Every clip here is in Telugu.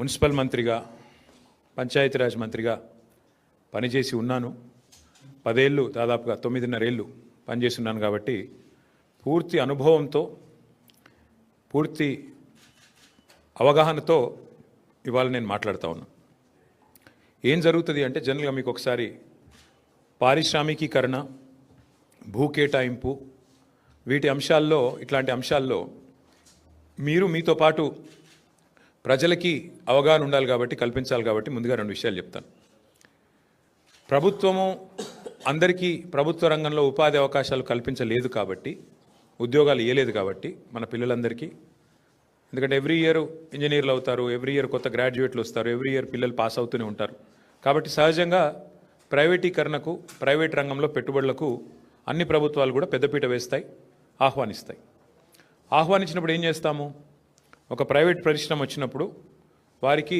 మున్సిపల్ మంత్రిగా పంచాయతీరాజ్ మంత్రిగా పనిచేసి ఉన్నాను. 10 ఏళ్ళు దాదాపుగా 9.5 ఏళ్ళు పనిచేసి ఉన్నాను కాబట్టి పూర్తి అనుభవంతో పూర్తి అవగాహనతో ఇవాళ నేను మాట్లాడుతూ ఉన్నాను. ఏం జరుగుతుంది అంటే జనరల్గా మీకు ఒకసారి పారిశ్రామికీకరణ, భూ కేటాయింపు, వీటి అంశాల్లో ఇట్లాంటి అంశాల్లో మీరు మీతో పాటు ప్రజలకి అవగాహన ఉండాలి కాబట్టి కల్పించాలి కాబట్టి ముందుగా 2 విషయాలు చెప్తాను. ప్రభుత్వము అందరికీ ప్రభుత్వ రంగంలో ఉపాధి అవకాశాలు కల్పించలేదు కాబట్టి, ఉద్యోగాలు ఇవ్వలేదు కాబట్టి మన పిల్లలందరికీ, ఎందుకంటే ఎవ్రీ ఇయర్ ఇంజనీర్లు అవుతారు, ఎవ్రీ ఇయర్ కొత్త గ్రాడ్యుయేట్లు వస్తారు, ఎవ్రీ ఇయర్ పిల్లలు పాస్ అవుతూనే ఉంటారు. కాబట్టి సహజంగా ప్రైవేటీకరణకు, ప్రైవేట్ రంగంలో పెట్టుబడులకు అన్ని ప్రభుత్వాలు కూడా పెద్దపీట వేస్తాయి, ఆహ్వానిస్తాయి. ఆహ్వానించినప్పుడు ఏం చేస్తాము? ఒక ప్రైవేట్ పరిశ్రమ వచ్చినప్పుడు వారికి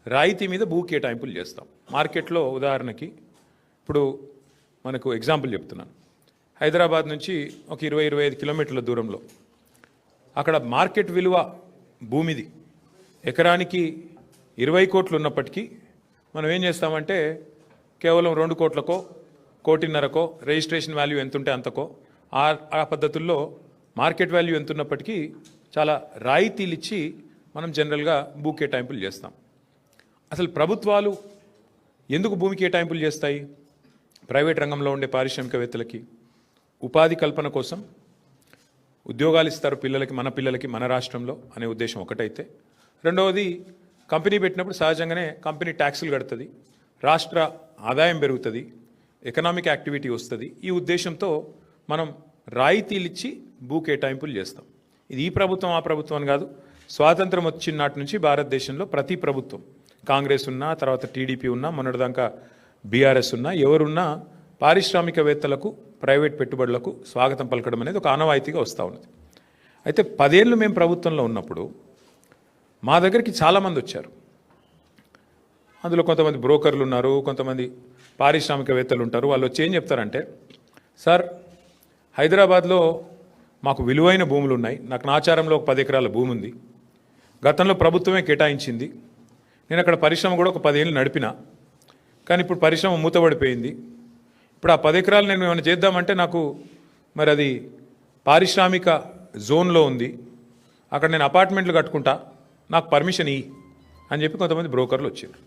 రాయితీ మీద భూ కేటాయింపులు చేస్తాం. మార్కెట్లో ఉదాహరణకి ఇప్పుడు మనకు ఎగ్జాంపుల్ చెప్తున్నాను. హైదరాబాద్ నుంచి ఒక 20-25 కిలోమీటర్ల దూరంలో అక్కడ మార్కెట్ విలువ భూమిది ఎకరానికి 20 కోట్లు ఉన్నప్పటికీ మనం ఏం చేస్తామంటే కేవలం 2 కోట్లకో 1.5 కోట్లకో రిజిస్ట్రేషన్ వాల్యూ ఎంత ఉంటే అంతకో ఆ పద్ధతుల్లో మార్కెట్ వాల్యూ ఎంత ఉన్నప్పటికీ చాలా రాయితీలు ఇచ్చి మనం జనరల్గా భూ కేటాయింపులు చేస్తాం. అసలు ప్రభుత్వాలు ఎందుకు భూమి కేటాయింపులు చేస్తాయి? ప్రైవేట్ రంగంలో ఉండే పారిశ్రామికవేత్తలకి ఉపాధి కల్పన కోసం, ఉద్యోగాలు ఇస్తారు పిల్లలకి, మన పిల్లలకి మన రాష్ట్రంలో అనే ఉద్దేశం ఒకటైతే, రెండవది కంపెనీ పెట్టినప్పుడు సహజంగానే కంపెనీ ట్యాక్సులు కడుతుంది, రాష్ట్ర ఆదాయం పెరుగుతుంది, ఎకనామిక్ యాక్టివిటీ వస్తుంది. ఈ ఉద్దేశంతో మనం రాయితీలు ఇచ్చి భూ కేటాయింపులు చేస్తాం. ఇది ఈ ప్రభుత్వం ఆ ప్రభుత్వం అని కాదు, స్వాతంత్రం వచ్చిన నాటి నుంచి భారతదేశంలో ప్రతి ప్రభుత్వం, కాంగ్రెస్ ఉన్నా, తర్వాత టీడీపీ ఉన్నా, మొన్నటిదాకా బీఆర్ఎస్ ఉన్నా, ఎవరున్నా పారిశ్రామికవేత్తలకు, ప్రైవేట్ పెట్టుబడులకు స్వాగతం పలకడం అనేది ఒక ఆనవాయితీగా వస్తూ ఉన్నది. అయితే 10 ఏళ్ళు మేము ప్రభుత్వంలో ఉన్నప్పుడు మా దగ్గరికి చాలామంది వచ్చారు. అందులో కొంతమంది బ్రోకర్లు ఉన్నారు, కొంతమంది పారిశ్రామికవేత్తలు ఉంటారు. వాళ్ళు వచ్చి ఏం చెప్తారంటే, సార్ హైదరాబాద్లో మాకు విలువైన భూములు ఉన్నాయి, నాకు నాచారంలో ఒక 10 ఎకరాల భూమి ఉంది, గతంలో ప్రభుత్వమే కేటాయించింది, నేను అక్కడ పరిశ్రమ కూడా ఒక 10 ఏళ్ళు నడిపిన, కానీ ఇప్పుడు పరిశ్రమ మూతపడిపోయింది, ఇప్పుడు ఆ 10 ఎకరాలు నేను ఏమైనా చేద్దామంటే నాకు మరి అది పారిశ్రామిక జోన్లో ఉంది, అక్కడ నేను అపార్ట్మెంట్లు కట్టుకుంటా, నాకు పర్మిషన్ ఇయ్యి అని చెప్పి కొంతమంది బ్రోకర్లు వచ్చారు.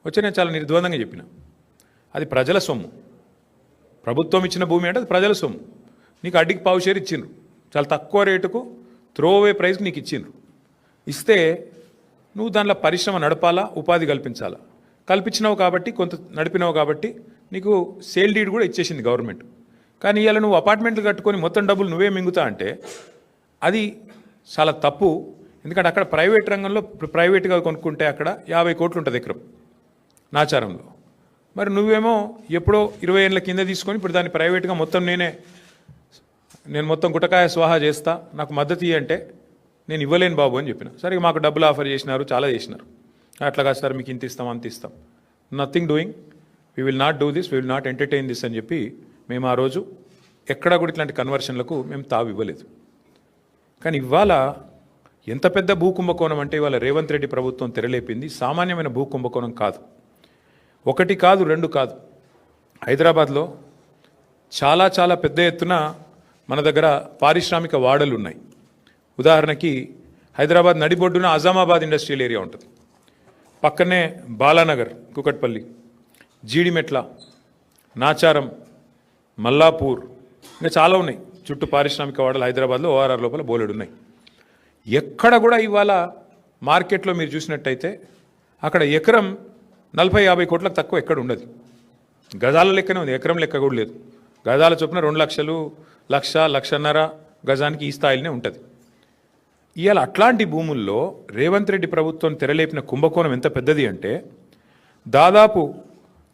వచ్చి నేను చాలా నిర్ద్వందంగా చెప్పిన, అది ప్రజల సొమ్ము, ప్రభుత్వం ఇచ్చిన భూమి అంటే అది ప్రజల సొమ్ము, నీకు అడ్డికి పావు షేర్ ఇచ్చిండ్రు, చాలా తక్కువ రేటుకు త్రోవే ప్రైస్కి నీకు ఇచ్చిండ్రు, ఇస్తే నువ్వు దాంట్లో పరిశ్రమ నడపాలా, ఉపాధి కల్పించాలా, కల్పించినావు కాబట్టి, కొంత నడిపినావు కాబట్టి నీకు సేల్ డీడ్ కూడా ఇచ్చేసింది గవర్నమెంట్. కానీ ఇవాళ నువ్వు అపార్ట్మెంట్లు కట్టుకొని మొత్తం డబ్బులు నువ్వే మింగుతా అంటే అది చాలా తప్పు. ఎందుకంటే అక్కడ ప్రైవేట్ రంగంలో ప్రైవేట్గా కొనుక్కుంటే అక్కడ 50 కోట్లు ఉంటుంది ఎకరం నాచారంలో. మరి నువ్వేమో ఎప్పుడో 20 ఏళ్ళ కింద తీసుకొని ఇప్పుడు దాన్ని ప్రైవేట్గా మొత్తం నేను మొత్తం గుటకాయ స్వాహా చేస్తా, నాకు మద్దతు ఇవ్వంటే నేను ఇవ్వలేను బాబు అని చెప్పిన. సరే మాకు డబ్బులు ఆఫర్ చేసినారు, చాలా చేసినారు, అట్లా కాదు సార్ మీకు ఇంత ఇస్తాం అంత ఇస్తాం, nothing doing, we will not do this, we will not entertain this అని చెప్పి మేము ఆ రోజు ఎక్కడా కూడా ఇట్లాంటి కన్వర్షన్లకు మేము తావు ఇవ్వలేదు. కానీ ఇవాళ ఎంత పెద్ద భూ కుంభకోణం అంటే ఇవాళ రేవంత్ రెడ్డి ప్రభుత్వం తెరలేపింది సామాన్యమైన భూ కుంభకోణం కాదు. 1 కాదు 2 కాదు, హైదరాబాద్లో చాలా చాలా పెద్ద ఎత్తున మన దగ్గర పారిశ్రామిక వాడలు ఉన్నాయి. ఉదాహరణకి హైదరాబాద్ నడిబొడ్డున అజామాబాద్ ఇండస్ట్రియల్ ఏరియా ఉంటుంది, పక్కనే బాలానగర్, కుకట్పల్లి, జీడిమెట్ల, నాచారం, మల్లాపూర్, ఇంకా చాలా ఉన్నాయి చుట్టూ పారిశ్రామిక వాడలు హైదరాబాద్లో ఓఆర్ఆర్ లోపల బోలెడు ఉన్నాయి. ఎక్కడ కూడా ఇవాళ మార్కెట్లో మీరు చూసినట్టయితే అక్కడ ఎకరం 40-50 కోట్లకు తక్కువ ఎక్కడ ఉండదు, గజాల లెక్కనే ఉంది, ఎకరం లెక్క కూడా లేదు. గజాల చొప్పున 2 లక్షలు, 1-1.5 గజానికి ఈ స్థాయిలోనే ఉంటుంది. ఇవాళ అట్లాంటి భూముల్లో రేవంత్ రెడ్డి ప్రభుత్వం తెరలేపిన కుంభకోణం ఎంత పెద్దది అంటే దాదాపు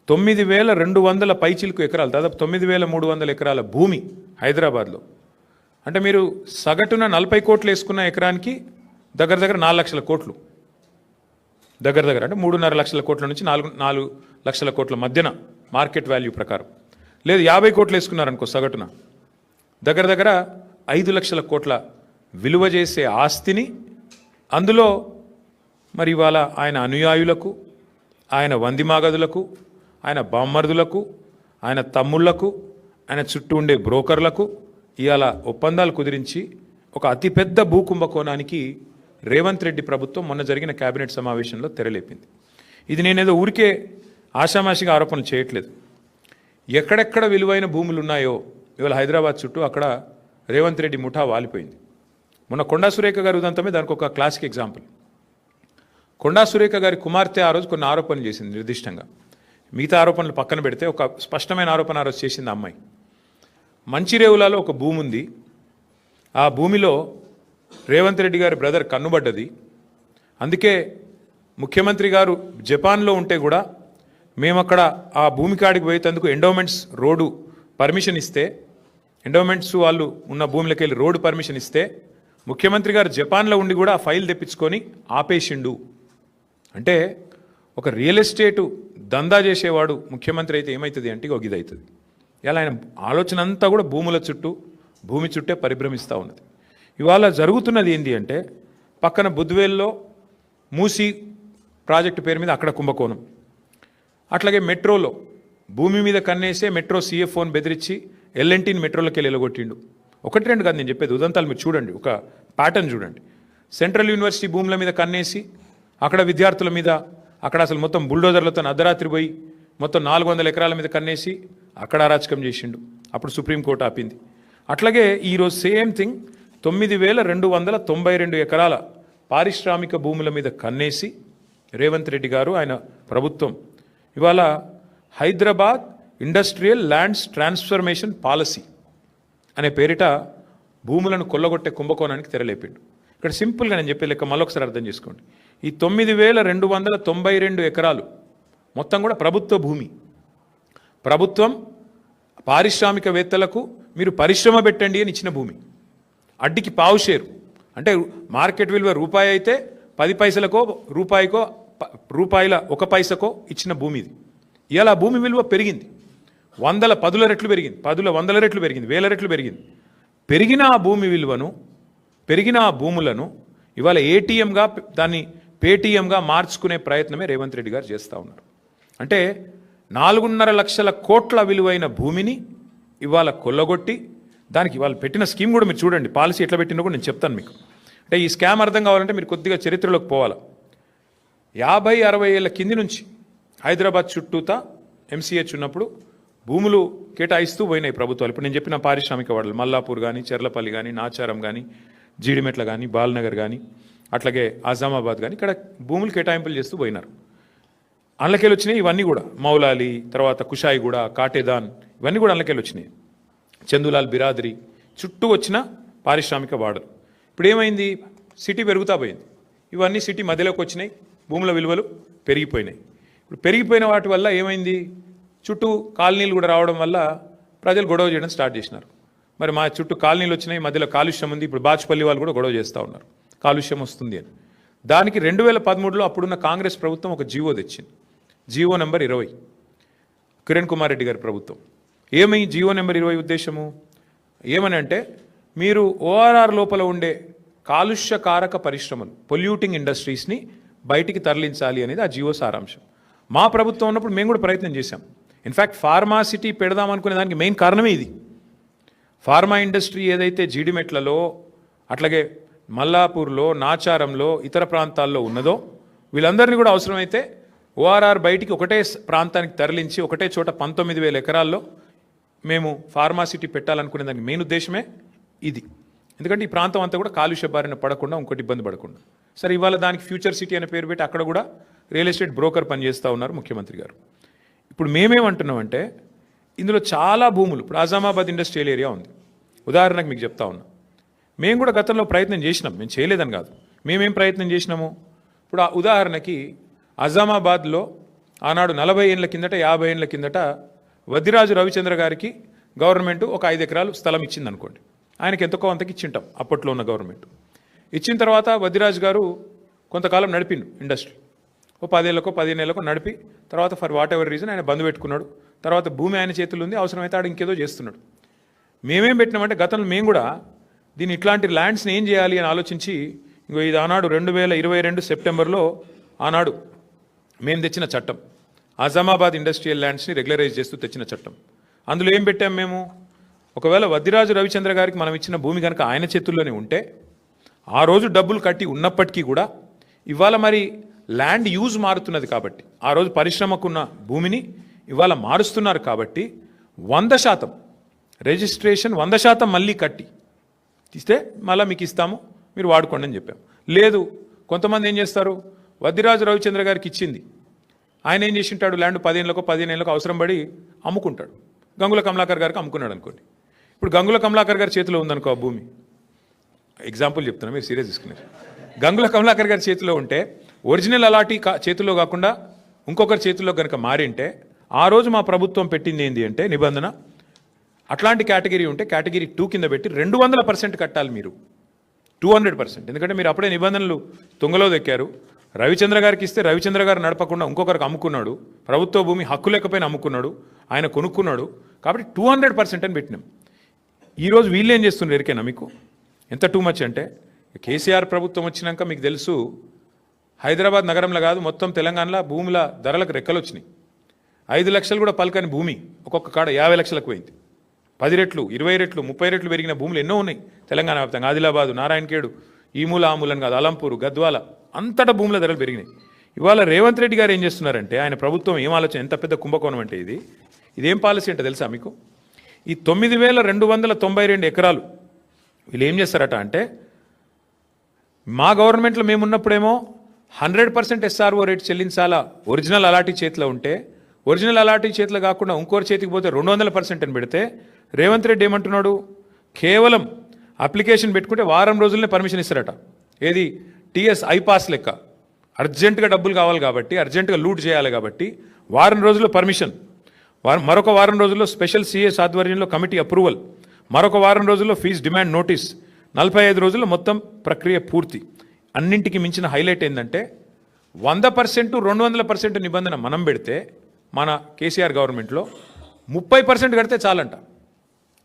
9,200 పైచిలకు ఎకరాలు, దాదాపు 9,300 ఎకరాల భూమి హైదరాబాద్లో. అంటే మీరు సగటున 40 కోట్లు వేసుకున్న ఎకరానికి దగ్గర 4 లక్షల కోట్లు, దగ్గర అంటే 3.5 లక్షల కోట్ల నుంచి 4 లక్షల కోట్ల మధ్యన మార్కెట్ వాల్యూ ప్రకారం. లేదు 50 కోట్లు వేసుకున్నారనుకో సగటున, దగ్గర 5 లక్షల కోట్ల విలువ చేసే ఆస్తిని అందులో మరి ఇవాళ ఆయన అనుయాయులకు, ఆయన వందిమాగదులకు, ఆయన బామ్మర్దులకు, ఆయన తమ్ముళ్లకు, ఆయన చుట్టూ ఉండే బ్రోకర్లకు ఇవాళ ఒప్పందాలు కుదిరించి ఒక అతిపెద్ద భూకుంభకోణానికి రేవంత్ రెడ్డి ప్రభుత్వం మొన్న జరిగిన కేబినెట్ సమావేశంలో తెరలేపింది. ఇది నేనేదో ఊరికే ఆషామాషిగా ఆరోపణలు చేయట్లేదు. ఎక్కడెక్కడ విలువైన భూములు ఉన్నాయో ఇవాళ హైదరాబాద్ చుట్టూ అక్కడ రేవంత్ రెడ్డి ముఠా వాలిపోయింది. మొన్న కొండా సురేఖ గారి ఉదంతమే దానికి ఒక క్లాసిక్ ఎగ్జాంపుల్. కొండా సురేఖ గారి కుమార్తె ఆ రోజు కొన్ని ఆరోపణలు చేసింది నిర్దిష్టంగా. మిగతా ఆరోపణలు పక్కన పెడితే ఒక స్పష్టమైన ఆరోపణ ఆ రోజు చేసింది అమ్మాయి. మంచిరేవులలో ఒక భూమి ఉంది, ఆ భూమిలో రేవంత్ రెడ్డి గారి బ్రదర్ కన్నుబడ్డది. అందుకే ముఖ్యమంత్రి గారు జపాన్లో ఉంటే కూడా మేము అక్కడ ఆ భూమి కాడికి పోయేందుకు ఎండోమెంట్స్ రోడ్డు పర్మిషన్ ఇస్తే, ఎండోమెంట్స్ వాళ్ళు ఉన్న భూమిలోకి వెళ్ళి రోడ్డు పర్మిషన్ ఇస్తే ముఖ్యమంత్రి గారు జపాన్లో ఉండి కూడా ఆ ఫైల్ తెప్పించుకొని ఆపేసిండు. అంటే ఒక రియల్ ఎస్టేటు దందా చేసేవాడు ముఖ్యమంత్రి అయితే ఏమవుతుంది అంటే ఒక ఇది అవుతుంది. ఇలా ఆయన ఆలోచన అంతా కూడా భూముల చుట్టూ, భూమి చుట్టే పరిభ్రమిస్తూ ఉన్నది. ఇవాళ జరుగుతున్నది ఏంటి అంటే పక్కన బుద్వేల్లో మూసీ ప్రాజెక్టు పేరు మీద అక్కడ కుంభకోణం, అట్లాగే మెట్రోలో భూమి మీద కన్నేసే మెట్రో CFOని బెదిరించి ఎల్ఎన్టీని మెట్రోలోకి వెళ్ళి ఎలగొట్టిండు. ఒకటి రెండు కాదు నేను చెప్పేది, ఉదంతాలు మీరు చూడండి, ఒక ప్యాటర్న్ చూడండి. సెంట్రల్ యూనివర్సిటీ భూముల మీద కన్నేసి అక్కడ విద్యార్థుల మీద అక్కడ అసలు మొత్తం బుల్డోజర్లతో అర్ధరాత్రి పోయి మొత్తం 400 ఎకరాల మీద కన్నేసి అక్కడ అరాచకం చేసిండు. అప్పుడు సుప్రీంకోర్టు ఆపింది. అట్లాగే ఈరోజు సేమ్ థింగ్ 9292 ఎకరాల పారిశ్రామిక భూముల మీద కన్నేసి రేవంత్ రెడ్డి గారు ఆయన ప్రభుత్వం ఇవాళ Hyderabad industrial lands transformation policy అనే పేరిట భూములను కొల్లగొట్టే కుంభకోణానికి తెరలేపిండు. ఇక్కడ సింపుల్గా నేను చెప్పే లెక్క మళ్ళొకసారి అర్థం చేసుకోండి. ఈ 9292 ఎకరాలు మొత్తం కూడా ప్రభుత్వ భూమి. ప్రభుత్వం పారిశ్రామికవేత్తలకు మీరు పరిశ్రమ పెట్టండి అని ఇచ్చిన భూమి. అడ్డికి పావు షేరు అంటే మార్కెట్ విలువ రూపాయి అయితే 10 పైసలకో రూపాయికో రూపాయల 1 పైసకో ఇచ్చిన భూమి ఇది. ఇలా భూమి విలువ పెరిగింది, 10 రెట్లు పెరిగింది, 100 రెట్లు పెరిగింది, 1000 రెట్లు పెరిగింది. పెరిగిన ఆ భూమి విలువను, పెరిగిన ఆ భూములను ఇవాళ ఏటీఎంగా దాన్ని పేటీఎంగా మార్చుకునే ప్రయత్నమే రేవంత్ రెడ్డి గారు చేస్తూ ఉన్నారు. అంటే 4.5 లక్షల కోట్ల విలువైన భూమిని ఇవాళ కొల్లగొట్టి దానికి వాళ్ళు పెట్టిన స్కీమ్ కూడా మీరు చూడండి, పాలసీ ఎట్లా పెట్టినా కూడా నేను చెప్తాను మీకు. అంటే ఈ స్కామ్ అర్థం కావాలంటే మీరు కొద్దిగా చరిత్రలోకి పోవాలి. 50-60 ఏళ్ళ కింది నుంచి హైదరాబాద్ చుట్టూతా MCH ఉన్నప్పుడు భూములు కేటాయిస్తూ పోయినాయి ప్రభుత్వాలు. ఇప్పుడు నేను చెప్పిన పారిశ్రామిక వాడలు మల్లాపూర్ కానీ, చెర్లపల్లి కానీ, నాచారం కానీ, జీడిమెట్ల కానీ, బాల్నగర్ కానీ, అట్లాగే ఆజామాబాద్ కానీ ఇక్కడ భూములు కేటాయింపులు చేస్తూ పోయినారు. అందులోకెళ్ళి వచ్చినాయి ఇవన్నీ కూడా. మౌలాలి, తర్వాత కుషాయిగూడ, కాటేదాన్, ఇవన్నీ కూడా అందులోకెళ్ళి వచ్చినాయి. చందులాల్ బిరాదరి చుట్టూ వచ్చిన పారిశ్రామిక వాడలు. ఇప్పుడు ఏమైంది, సిటీ పెరుగుతా పోయింది, ఇవన్నీ సిటీ మధ్యలోకి వచ్చినాయి, భూముల విలువలు పెరిగిపోయినాయి. ఇప్పుడు పెరిగిపోయిన వాటి వల్ల ఏమైంది, చుట్టూ కాలనీలు కూడా రావడం వల్ల ప్రజలు గొడవ చేయడం స్టార్ట్ చేసినారు. మరి మా చుట్టూ కాలనీలు వచ్చినాయి, మధ్యలో కాలుష్యం ఉంది, ఇప్పుడు బాచుపల్లి వాళ్ళు కూడా గొడవ చేస్తూ ఉన్నారు కాలుష్యం వస్తుంది అని. దానికి 2013లో అప్పుడున్న కాంగ్రెస్ ప్రభుత్వం ఒక జీవో తెచ్చింది, జీవో నెంబర్ 20, కిరణ్ కుమార్ రెడ్డి గారి ప్రభుత్వం. ఏమై జీవో నెంబర్ 20 ఉద్దేశము ఏమని అంటే, మీరు ORR లోపల ఉండే కాలుష్యకారక పరిశ్రమలు, పొల్యూటింగ్ ఇండస్ట్రీస్ని బయటికి తరలించాలి అనేది ఆ జీవో సారాంశం. మా ప్రభుత్వం ఉన్నప్పుడు మేము కూడా ప్రయత్నం చేశాం. ఇన్ఫ్యాక్ట్ ఫార్మా సిటీ పెడదామనుకునే దానికి మెయిన్ కారణమే ఇది. ఫార్మా ఇండస్ట్రీ ఏదైతే జీడిమెట్లలో, అట్లాగే మల్లాపూర్లో, నాచారంలో, ఇతర ప్రాంతాల్లో ఉన్నదో వీళ్ళందరినీ కూడా అవసరమైతే ORR బయటికి ఒకటే ప్రాంతానికి తరలించి ఒకటే చోట 19,000 ఎకరాల్లో మేము ఫార్మాసిటీ పెట్టాలనుకునే దానికి మెయిన్ ఉద్దేశమే ఇది. ఎందుకంటే ఈ ప్రాంతం అంతా కూడా కాలుష్య బారిన పడకుండా, ఇంకోటి ఇబ్బంది పడకుండా. సరే, ఇవాళ దానికి ఫ్యూచర్ సిటీ అనే పేరు పెట్టి అక్కడ కూడా రియల్ ఎస్టేట్ బ్రోకర్ పనిచేస్తూ ఉన్నారు ముఖ్యమంత్రి గారు. ఇప్పుడు మేమేమంటున్నామంటే ఇందులో చాలా భూములు, ఇప్పుడు ఆజామాబాద్ ఇండస్ట్రియల్ ఏరియా ఉంది ఉదాహరణకు మీకు చెప్తా ఉన్నా. మేము కూడా గతంలో ప్రయత్నం చేసినాం, మేము చేయలేదని కాదు, మేమేం ప్రయత్నం చేసినాము. ఇప్పుడు ఆ ఉదాహరణకి ఆజామాబాద్లో ఆనాడు 40 ఏళ్ళ కిందట, 50 ఏళ్ళ కిందట వద్దిరాజు రవిచంద్ర గారికి గవర్నమెంట్ ఒక 5 ఎకరాలు స్థలం ఇచ్చింది అనుకోండి. ఆయనకి ఎంతకో అంతకి ఇచ్చింటాం అప్పట్లో ఉన్న గవర్నమెంట్. ఇచ్చిన తర్వాత వద్దిరాజు గారు కొంతకాలం నడిపిండు ఇండస్ట్రీ, ఓ 10 ఏళ్ళకో 15 ఏళ్ళకో నడిపి తర్వాత ఫర్ వాట్ ఎవర్ రీజన్ ఆయన బంద్ పెట్టుకున్నాడు. తర్వాత భూమి ఆయన చేతులు ఉంది, అవసరమైతే ఆడు ఇంకేదో చేస్తున్నాడు. మేమేం పెట్టినామంటే గతంలో మేము కూడా దీన్ని ఇట్లాంటి ల్యాండ్స్ని ఏం చేయాలి అని ఆలోచించి ఇంకో ఇది ఆనాడు 2022 సెప్టెంబర్లో ఆనాడు మేము తెచ్చిన చట్టం, అజామాబాద్ ఇండస్ట్రియల్ ల్యాండ్స్ని రెగ్యులరైజ్ చేస్తూ తెచ్చిన చట్టం. అందులో ఏం పెట్టాం మేము, ఒకవేళ వద్దిరాజు రవిచంద్ర గారికి మనం ఇచ్చిన భూమి కనుక ఆయన చేతుల్లోనే ఉంటే ఆ రోజు డబ్బులు కట్టి ఉన్నప్పటికీ కూడా ఇవాళ మరి ల్యాండ్ యూజ్ మారుతున్నది కాబట్టి, ఆ రోజు పరిశ్రమకున్న భూమిని ఇవాళ మారుస్తున్నారు కాబట్టి 100% రిజిస్ట్రేషన్ 100% మళ్ళీ కట్టి ఇస్తే మళ్ళీ మీకు ఇస్తాము, మీరు వాడుకోండి అని చెప్పాం. లేదు, కొంతమంది ఏం చేస్తారు, వద్దిరాజు రవిచంద్ర గారికి ఇచ్చింది, ఆయన ఏం చేసి ఉంటాడు, ల్యాండ్ 15 ఏళ్ళకో అవసరం పడి అమ్ముకుంటాడు. గంగుల కమలాకర్ గారికి అమ్ముకున్నాడు అనుకోండి. ఇప్పుడు గంగుల కమలాకర్ గారి చేతిలో ఉందనుకో ఆ భూమి, ఎగ్జాంపుల్ చెప్తున్నా, మీరు సీరియస్ తీసుకున్నారు. గంగుల కమలాకర్ గారి చేతిలో ఉంటే ఒరిజినల్ అలాటీ చేతిలో కాకుండా ఇంకొకరి చేతిలో కనుక మారింటే ఆ రోజు మా ప్రభుత్వం పెట్టింది ఏంటి అంటే నిబంధన, అట్లాంటి కేటగిరీ ఉంటే కేటగిరీ 2 కింద పెట్టి 200% కట్టాలి మీరు, 200%. ఎందుకంటే మీరు అప్పుడే నిబంధనలు తుంగలో దెక్కారు. రవిచంద్ర గారికి ఇస్తే రవిచంద్ర గారు నడపకుండా ఇంకొకరికి అమ్ముకున్నాడు, ప్రభుత్వ భూమి హక్కు లేకపోయినా అమ్ముకున్నాడు, ఆయన కొనుక్కున్నాడు, కాబట్టి 200% అని పెట్టినాం. ఈరోజు వీళ్ళు ఏం చేస్తున్నారు ఎరికేనా మీకు, ఎంత టూ మచ్ అంటే, కేసీఆర్ ప్రభుత్వం వచ్చినాక మీకు తెలుసు హైదరాబాద్ నగరంలో కాదు మొత్తం తెలంగాణలో భూముల ధరలకు రెక్కలు వచ్చినాయి. 5 లక్షలు కూడా పలకని భూమి ఒక్కొక్క కాడ 50 లక్షలకు పోయింది. 10 రెట్లు, 20 రెట్లు, 30 రెట్లు పెరిగిన భూములు ఎన్నో ఉన్నాయి తెలంగాణ వ్యాప్తంగా. ఆదిలాబాదు, నారాయణఖేడు, ఈ మూల ఆ మూలని కాదు, అలంపూరు, గద్వాల, అంతటా భూముల ధరలు పెరిగినాయి. ఇవాళ రేవంత్ రెడ్డి గారు ఏం చేస్తున్నారంటే, ఆయన ప్రభుత్వం ఏం ఆలోచన, ఎంత పెద్ద కుంభకోణం అంటే ఇదేం పాలసీ అంటే తెలుసా మీకు, ఈ 9292 ఎకరాలు వీళ్ళు ఏం చేస్తారట అంటే, మా గవర్నమెంట్లో మేమున్నప్పుడేమో 100% SRO రేట్ చెల్లించాలా ఒరిజినల్ అలాటీ చేతిలో ఉంటే, ఒరిజినల్ అలాటీ చేతిలో కాకుండా ఇంకోరి చేతికి పోతే 200% అని పెడితే, రేవంత్ రెడ్డి ఏమంటున్నాడు, కేవలం అప్లికేషన్ పెట్టుకుంటే వారం రోజుల్లోనే పర్మిషన్ ఇస్తారట. ఏది TS ఐపాస్ లెక్క, అర్జెంటుగా డబ్బులు కావాలి కాబట్టి, అర్జెంటుగా లూట్ చేయాలి కాబట్టి వారం రోజుల్లో పర్మిషన్, మరొక వారం రోజుల్లో స్పెషల్ CS ఆధ్వర్యంలో కమిటీ అప్రూవల్, మరొక వారం రోజుల్లో ఫీజు డిమాండ్ నోటీస్, 45 రోజుల్లో మొత్తం ప్రక్రియ పూర్తి. అన్నింటికి మించిన హైలైట్ ఏంటంటే 100% 200% నిబంధన మనం పెడితే మన కేసీఆర్ గవర్నమెంట్లో 30% కడితే చాలంట.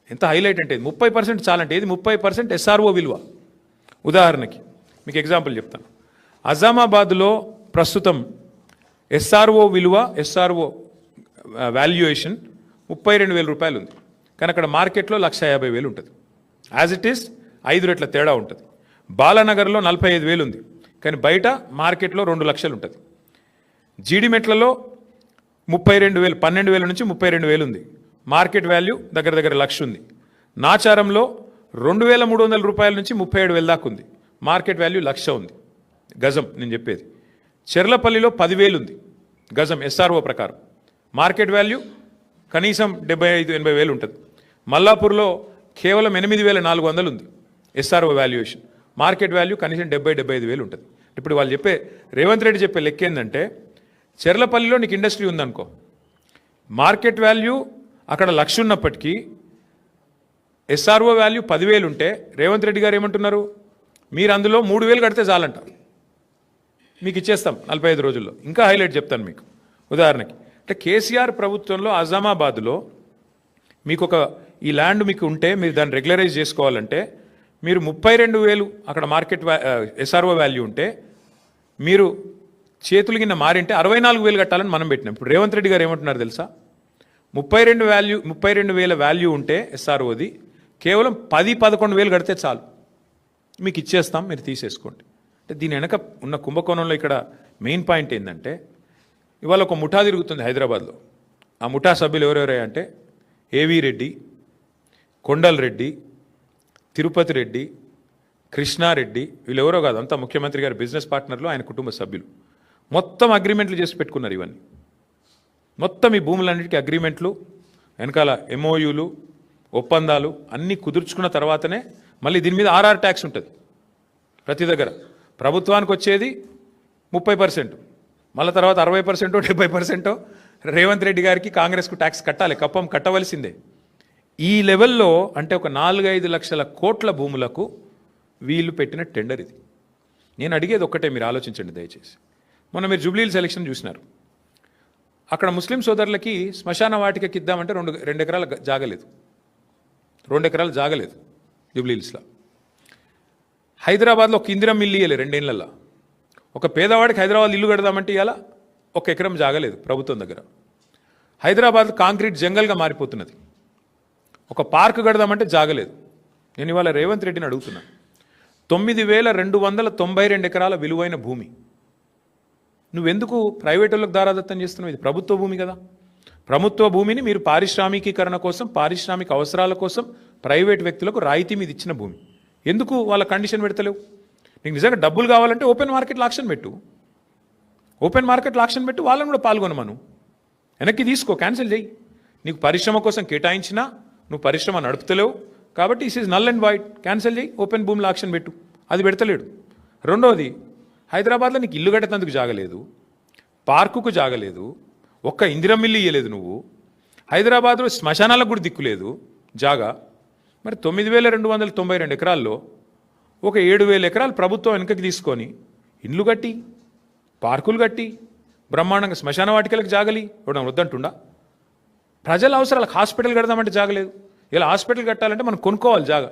ఎంత హైలైట్ అంటే 30% చాలంటే, ఏది 30% SRO విలువ. ఉదాహరణకి మీకు ఎగ్జాంపుల్ చెప్తాను. అజామాబాద్లో ప్రస్తుతం SRO విలువ, SRO వాల్యుయేషన్ 32,000 రూపాయలు ఉంది, కానీ అక్కడ మార్కెట్లో 150,000 ఉంటుంది. యాజ్ ఇట్ ఈస్ 5 రెట్ల తేడా ఉంటుంది. బాలానగర్లో 45,000 ఉంది, కానీ బయట మార్కెట్లో 2 లక్షలు ఉంటుంది. జీడిమెట్లలో 32,000, 12,000 నుంచి 32,000 ఉంది, మార్కెట్ వాల్యూ దగ్గర దగ్గర 1,00,000 ఉంది. నాచారంలో 2,300 రూపాయల నుంచి 37,000 దాకా ఉంది, మార్కెట్ వాల్యూ 1,00,000 ఉంది గజం నేను చెప్పేది. చెర్లపల్లిలో 10,000 ఉంది గజం SRO ప్రకారం, మార్కెట్ వాల్యూ కనీసం 75,000-80,000 ఉంటుంది. మల్లాపూర్లో కేవలం 8,400 ఉంది SRO వాల్యుయేషన్, మార్కెట్ వాల్యూ కనీసం 70,000-75,000 ఉంటుంది. ఇప్పుడు వాళ్ళు చెప్పే, రేవంత్ రెడ్డి చెప్పే లెక్క ఏంటంటే, చెర్లపల్లిలో నీకు ఇండస్ట్రీ ఉందనుకో, మార్కెట్ వాల్యూ అక్కడ 1,00,000 ఉన్నప్పటికీ SRO వాల్యూ 10,000 ఉంటే రేవంత్ రెడ్డి గారు ఏమంటున్నారు, మీరు అందులో 3,000 కడితే చాలంట, మీకు ఇచ్చేస్తాం 45 రోజుల్లో. ఇంకా హైలైట్ చెప్తాను మీకు. ఉదాహరణకి అంటే కేసీఆర్ ప్రభుత్వంలో అజామాబాద్లో మీకు ఈ ల్యాండ్ మీకు ఉంటే, మీరు దాన్ని రెగ్యులరైజ్ చేసుకోవాలంటే మీరు 32,000 అక్కడ మార్కెట్ SRO వాల్యూ ఉంటే, మీరు చేతులు కింద మారింటే 64,000 కట్టాలని మనం పెట్టినాం. ఇప్పుడు రేవంత్ రెడ్డి గారు ఏమంటున్నారు తెలుసా, 32,000 వాల్యూ ఉంటే SROది కేవలం 10-11,000 కడితే చాలు, మీకు ఇచ్చేస్తాం, మీరు తీసేసుకోండి. అంటే దీని వెనక ఉన్న కుంభకోణంలో ఇక్కడ మెయిన్ పాయింట్ ఏంటంటే, ఇవాళ ఒక ముఠా తిరుగుతుంది హైదరాబాద్లో. ఆ ముఠా సభ్యులు ఎవరెవరే అంటే, ఏవీ రెడ్డి, కొండల్ రెడ్డి, తిరుపతి రెడ్డి, కృష్ణారెడ్డి, వీళ్ళెవరో కాదు, అంతా ముఖ్యమంత్రి గారి బిజినెస్ పార్ట్నర్లు, ఆయన కుటుంబ సభ్యులు. మొత్తం అగ్రిమెంట్లు చేసి పెట్టుకున్నారు. ఇవన్నీ మొత్తం ఈ భూములన్నిటికీ అగ్రిమెంట్లు, వెనకాల MOUలు, ఒప్పందాలు అన్నీ కుదుర్చుకున్న తర్వాతనే మళ్ళీ దీని మీద RR ట్యాక్స్ ఉంటుంది. ప్రతి దగ్గర ప్రభుత్వానికి వచ్చేది 30%, మళ్ళీ తర్వాత 60%, 70% రేవంత్ రెడ్డి గారికి, కాంగ్రెస్కు ట్యాక్స్ కట్టాలి, కప్పం కట్టవలసిందే. ఈ లెవెల్లో అంటే ఒక 4-5 లక్షల కోట్ల భూములకు వీళ్ళు పెట్టిన టెండర్ ఇది. నేను అడిగేది ఒక్కటే, మీరు ఆలోచించండి దయచేసి. మొన్న మీరు జూబ్లీహిల్స్ ఎలక్షన్ చూసినారు, అక్కడ ముస్లిం సోదరులకి శ్మశాన వాటికకి ఇద్దామంటే 2 ఎకరాల జాగలేదు, 2 ఎకరాలు జాగలేదు జూబ్లీహిల్స్లో. హైదరాబాద్లో ఒక ఇందిరం ఇల్లు ఇయ్యలే 2 ఏళ్లలో. ఒక పేదవాడికి హైదరాబాద్ ఇల్లు కడదామంటే ఇవాళ 1 ఎకరం జాగలేదు ప్రభుత్వం దగ్గర. హైదరాబాద్ కాంక్రీట్ జంగల్గా మారిపోతున్నది. ఒక పార్క్ కడదామంటే జాగలేదు. నేను ఇవాళ రేవంత్ రెడ్డిని అడుగుతున్నా, 9,292 ఎకరాల విలువైన భూమి నువ్వెందుకు ప్రైవేట్ వాళ్ళకి దారాదత్తం చేస్తున్నావు? ఇది ప్రభుత్వ భూమి కదా. ప్రభుత్వ భూమిని మీరు పారిశ్రామికీకరణ కోసం, పారిశ్రామిక అవసరాల కోసం ప్రైవేట్ వ్యక్తులకు రాయితీ మీద ఇచ్చిన భూమి ఎందుకు వాళ్ళ కండిషన్ పెడతలేవు? నీకు నిజంగా డబ్బులు కావాలంటే ఓపెన్ మార్కెట్లో ఆక్షన్ పెట్టు. ఓపెన్ మార్కెట్లో ఆక్షన్ పెట్టి వాళ్ళని కూడా పాల్గొనమను. వెనక్కి తీసుకో, క్యాన్సిల్ చేయి. నీకు పరిశ్రమ కోసం కేటాయించినా నువ్వు పరిశ్రమ నడుపుతలేవు కాబట్టి is is null and white, cancel చేయి. ఓపెన్ భూమిలో ఆక్షన్ పెట్టు. అది పెడతలేడు. రెండోది, హైదరాబాద్లో నీకు ఇల్లు కట్టేందుకు జాగలేదు, పార్కుకు జాగలేదు, ఒక్క ఇందిరం మిల్లు ఇయ్యలేదు నువ్వు. హైదరాబాద్లో శ్మశానాలకు కూడా దిక్కులేదు జాగా. మరి 9,292 ఎకరాల్లో ఒక 7,000 ఎకరాలు ప్రభుత్వం వెనకకి తీసుకొని ఇండ్లు కట్టి, పార్కులు కట్టి, బ్రహ్మాండంగా శ్మశాన వాటికలకు జాగలి ఇవ్వడం వద్దంటుండా? ప్రజల అవసరాలకు హాస్పిటల్ కడదామంటే జాగలేదు. ఇలా హాస్పిటల్ కట్టాలంటే మనం కొనుక్కోవాలి జాగా.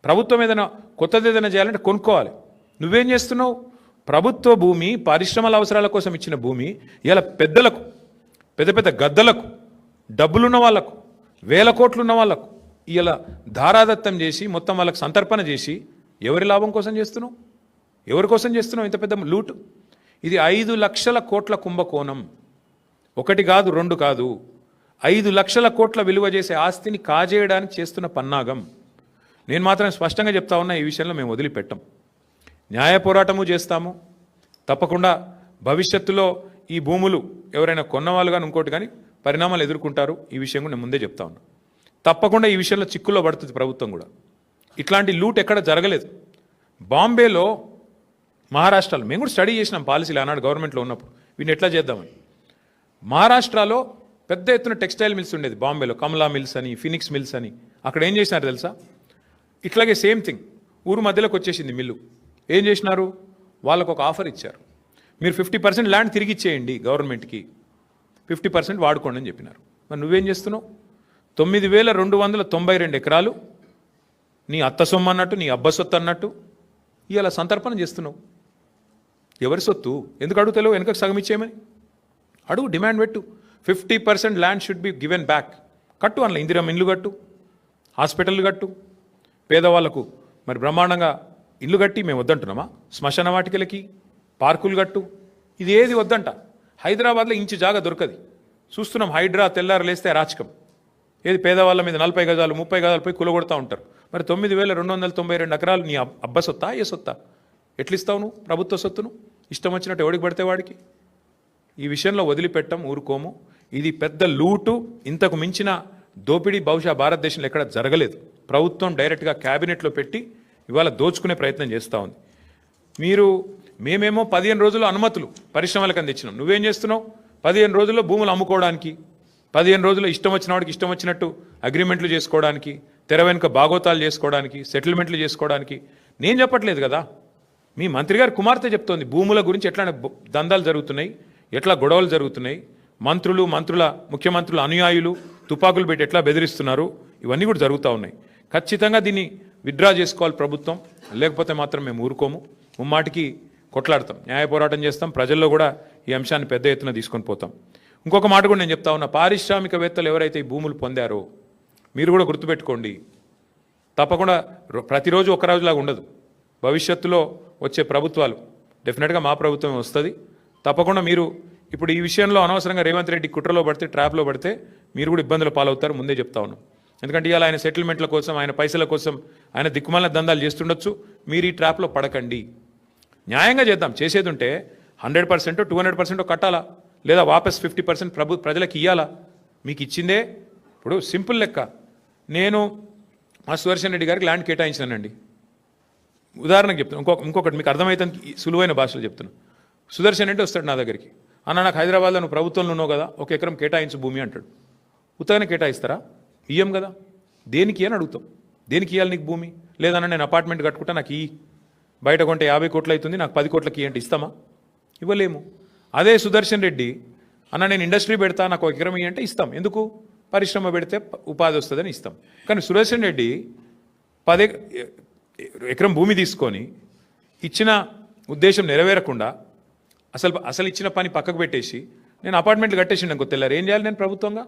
ప్రభుత్వం ఏదైనా కొత్తది ఏదైనా చేయాలంటే కొనుక్కోవాలి. నువ్వేం చేస్తున్నావు? ప్రభుత్వ భూమి, పరిశ్రమల అవసరాల కోసం ఇచ్చిన భూమి ఇలా పెద్దలకు, పెద్ద పెద్ద గద్దలకు, డబ్బులున్న వాళ్లకు, 1,000 కోట్లు ఉన్న వాళ్లకు ఇలా ధారాదత్తం చేసి మొత్తం వాళ్ళకి సంతర్పణ చేసి ఎవరి లాభం కోసం చేస్తున్నావు? ఎవరి కోసం చేస్తున్నావు ఇంత పెద్ద లూటు? ఇది 5 లక్షల కోట్ల కుంభకోణం. 1 కాదు, 2 కాదు, 5 లక్షల కోట్ల విలువ చేసే ఆస్తిని కాజేయడానికి చేస్తున్న పన్నాగం. నేను మాత్రం స్పష్టంగా చెప్తా ఉన్నా, ఈ విషయంలో మేము వదిలిపెట్టాం. న్యాయ పోరాటము చేస్తాము. తప్పకుండా భవిష్యత్తులో ఈ భూములు ఎవరైనా కొన్నవాళ్ళు కానీ ఇంకోటి కానీ పరిణామాలు ఎదుర్కొంటారు. ఈ విషయం కూడా నేను ముందే చెప్తా ఉన్నా. తప్పకుండా ఈ విషయంలో చిక్కుల్లో పడుతుంది ప్రభుత్వం కూడా. ఇట్లాంటి లూట్ ఎక్కడ జరగలేదు. బాంబేలో, మహారాష్ట్రలో మేము కూడా స్టడీ చేసినాం పాలసీలు ఆనాడు గవర్నమెంట్లో ఉన్నప్పుడు వీటిని ఎట్లా చేద్దామని. మహారాష్ట్రలో పెద్ద ఎత్తున టెక్స్టైల్ మిల్స్ ఉండేది బాంబేలో, కమలా మిల్స్ అని, ఫినిక్స్ మిల్స్ అని. అక్కడ ఏం చేసినారు తెలుసా? ఇట్లాగే సేమ్ థింగ్ ఊరు మధ్యలోకి వచ్చేసింది మిల్లు. ఏం చేసినారు? వాళ్ళకు ఒక ఆఫర్ ఇచ్చారు, మీరు 50% ల్యాండ్ తిరిగి ఇచ్చేయండి గవర్నమెంట్కి, 50% వాడుకోండి అని చెప్పినారు. మరి నువ్వేం చేస్తున్నావు? 9,292 ఎకరాలు నీ అత్త సొమ్ము అన్నట్టు, నీ అబ్బ సొత్తు అన్నట్టు ఇలా సంతర్పణ చేస్తున్నావు. ఎవరి సొత్తు? ఎందుకు అడుగుతలేవు? వెనకకు సగం ఇచ్చేయమని అడుగు, డిమాండ్ పెట్టు. 50% land should be given back. కట్టు, అందులో ఇందిరం ఇల్లు కట్టు, హాస్పిటల్ కట్టు, పేదవాళ్లకు మరి బ్రహ్మాండంగా ఇల్లు కట్టి మేము వద్దంటున్నామా? శ్మశాన వాటికలకి పార్కులు కట్టు. ఇది ఏది వద్దంట. హైదరాబాద్లో ఇంచు జాగా దొరకది. చూస్తున్నాం, హైడ్రా తెల్లారు లేస్తే రాచకం. ఏది పేదవాళ్ళ మీద 40 గజాలు 30 గజాలు పోయి కులగొడతా ఉంటారు. మరి 9,292 ఎకరాలు నీ అబ్బ సొత్తా, ఏ సొత్తా? ఎట్లిస్తావు నువ్వు ప్రభుత్వ సొత్తును? ఇష్టం వచ్చినట్టు ఎవడికి పడితే వాడికి. ఈ విషయంలో వదిలిపెట్టం, ఊరుకోము. ఇది పెద్ద లూటు. ఇంతకు మించిన దోపిడీ బహుశా భారతదేశంలో ఎక్కడ జరగలేదు. ప్రభుత్వం డైరెక్ట్గా క్యాబినెట్లో పెట్టి ఇవాళ దోచుకునే ప్రయత్నం చేస్తూ ఉంది. మేమేమో 15 రోజుల్లో అనుమతులు పరిశ్రమలకు అందించినాం. నువ్వేం చేస్తున్నావు? 15 రోజుల్లో భూములు అమ్ముకోవడానికి, 15 రోజుల్లో ఇష్టం వచ్చిన వాడికి ఇష్టం వచ్చినట్టు అగ్రిమెంట్లు చేసుకోవడానికి, తెర వెనుక బాగోతాలు చేసుకోవడానికి, సెటిల్మెంట్లు చేసుకోవడానికి. నేను చెప్పట్లేదు కదా, మీ మంత్రి గారు కుమార్తె చెప్తోంది భూముల గురించి ఎట్లా దందాలు జరుగుతున్నాయి, ఎట్లా గొడవలు జరుగుతున్నాయి, ముఖ్యమంత్రుల అనుయాయులు తుపాకులు పెట్టి ఎట్లా బెదిరిస్తున్నారు, ఇవన్నీ కూడా జరుగుతూ ఉన్నాయి. ఖచ్చితంగా దీన్ని విత్డ్రా చేసుకోవాలి ప్రభుత్వం, లేకపోతే మాత్రం మేము ఊరుకోము. ముమ్మాటికి కొట్లాడతాం, న్యాయ పోరాటం చేస్తాం, ప్రజల్లో కూడా ఈ అంశాన్ని పెద్ద ఎత్తున తీసుకొని పోతాం. ఇంకొక మాట కూడా నేను చెప్తా ఉన్నా, పారిశ్రామికవేత్తలు ఎవరైతే ఈ భూములు పొందారో మీరు కూడా గుర్తుపెట్టుకోండి. తప్పకుండా ప్రతిరోజు ఒక రోజులాగా ఉండదు. భవిష్యత్తులో వచ్చే ప్రభుత్వాలు డెఫినెట్గా మా ప్రభుత్వమే వస్తుంది. తప్పకుండా మీరు ఇప్పుడు ఈ విషయంలో అనవసరంగా రేవంత్ రెడ్డి కుట్రలో పడితే, ట్రాప్లో పడితే మీరు కూడా ఇబ్బందులు పాలవుతారు, ముందే చెప్తా ఉన్నాం. ఎందుకంటే ఇవాళ ఆయన సెటిల్మెంట్ల కోసం, ఆయన పైసల కోసం ఆయన దిక్కుమాలిన దందాలు చేస్తుండొచ్చు. మీరు ఈ ట్రాప్లో పడకండి. న్యాయంగా చేద్దాం. చేసేది ఉంటే 100% 200% కట్టాలా, లేదా వాపస్ 50% ప్రజలకు ఇవ్వాలా? మీకు ఇచ్చిందే. ఇప్పుడు సింపుల్ లెక్క, నేను మా సుదర్శన్ రెడ్డి గారికి ల్యాండ్ కేటాయించానండి. ఉదాహరణకు చెప్తాను, ఇంకొకటి మీకు అర్థమవుతుంది, సులువైన భాషలో చెప్తున్నా. సుదర్శన్ రెడ్డి వస్తాడు నా దగ్గరికి, అన్న నాకు హైదరాబాద్లో నువ్వు ప్రభుత్వంలో ఉన్నావు కదా, 1 ఎకరం కేటాయించు భూమి అంటాడు. ఉత్తగానే కేటాయిస్తారా? ఇయ్యం కదా. దేనికి అని అడుగుతాం. దేనికి ఇవ్వాలి నీకు భూమి? లేదన్నా నేను అపార్ట్మెంట్ కట్టుకుంటా, నాకు ఈ బయట కొంటే 50 కోట్లు అవుతుంది, నాకు 10 కోట్లకి అంటే ఇస్తామా? ఇవ్వలేము. అదే సుదర్శన్ రెడ్డి, అన్న నేను ఇండస్ట్రీ పెడతా, నాకు 1 ఎకరం అంటే ఇస్తాం. ఎందుకు? పరిశ్రమ పెడితే ఉపాధి వస్తుందని ఇస్తాం. కానీ సుదర్శన్ రెడ్డి ఎకరం భూమి తీసుకొని ఇచ్చిన ఉద్దేశం నెరవేరకుండా అసలు ఇచ్చిన పని పక్కకు పెట్టేసి నేను అపార్ట్మెంట్లు కట్టేసి నాకు తెల్లారు ఏం చేయాలి నేను ప్రభుత్వంగా?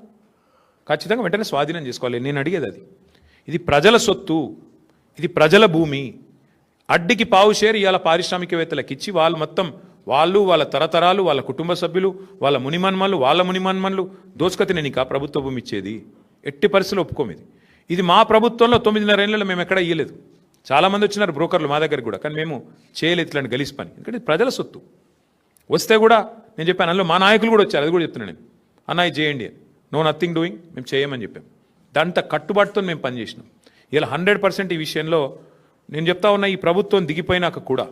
ఖచ్చితంగా వెంటనే స్వాధీనం చేసుకోవాలి. నేను అడిగేది అది. ఇది ప్రజల సొత్తు, ఇది ప్రజల భూమి. అడ్డికి పావు షేర్ ఇవాళ పారిశ్రామికవేత్తలకు ఇచ్చి వాళ్ళు మొత్తం వాళ్ళ తరతరాలు, వాళ్ళ కుటుంబ సభ్యులు, వాళ్ళ మునిమన్మన్లు దోసుకతినే నీకు ఆ ప్రభుత్వ భూమి ఇచ్చేది? ఎట్టి పరిస్థితులు ఒప్పుకోమిది. ఇది మా ప్రభుత్వంలో 9.5 ఏళ్ళలో మేము ఎక్కడ ఇయ్యలేదు. చాలామంది వచ్చినారు బ్రోకర్లు మా దగ్గర కూడా, కానీ మేము చేయలేదు ఇట్లాంటి గలీజ్ పని. ఎందుకంటే ఇది ప్రజల సొత్తు. వస్తే కూడా నేను చెప్పాను, అందులో మా నాయకులు కూడా వచ్చారు, అది కూడా చెప్తున్నాను నేను, అన్న ఇది చేయండి అని. నో నథింగ్ డూయింగ్, మేము చేయమని చెప్పాం. దాంతో కట్టుబాటుతో మేము పనిచేసినాం. ఇలా 100% ఈ విషయంలో నేను చెప్తా ఉన్నా, ఈ ప్రభుత్వం దిగిపోయినాక కూడా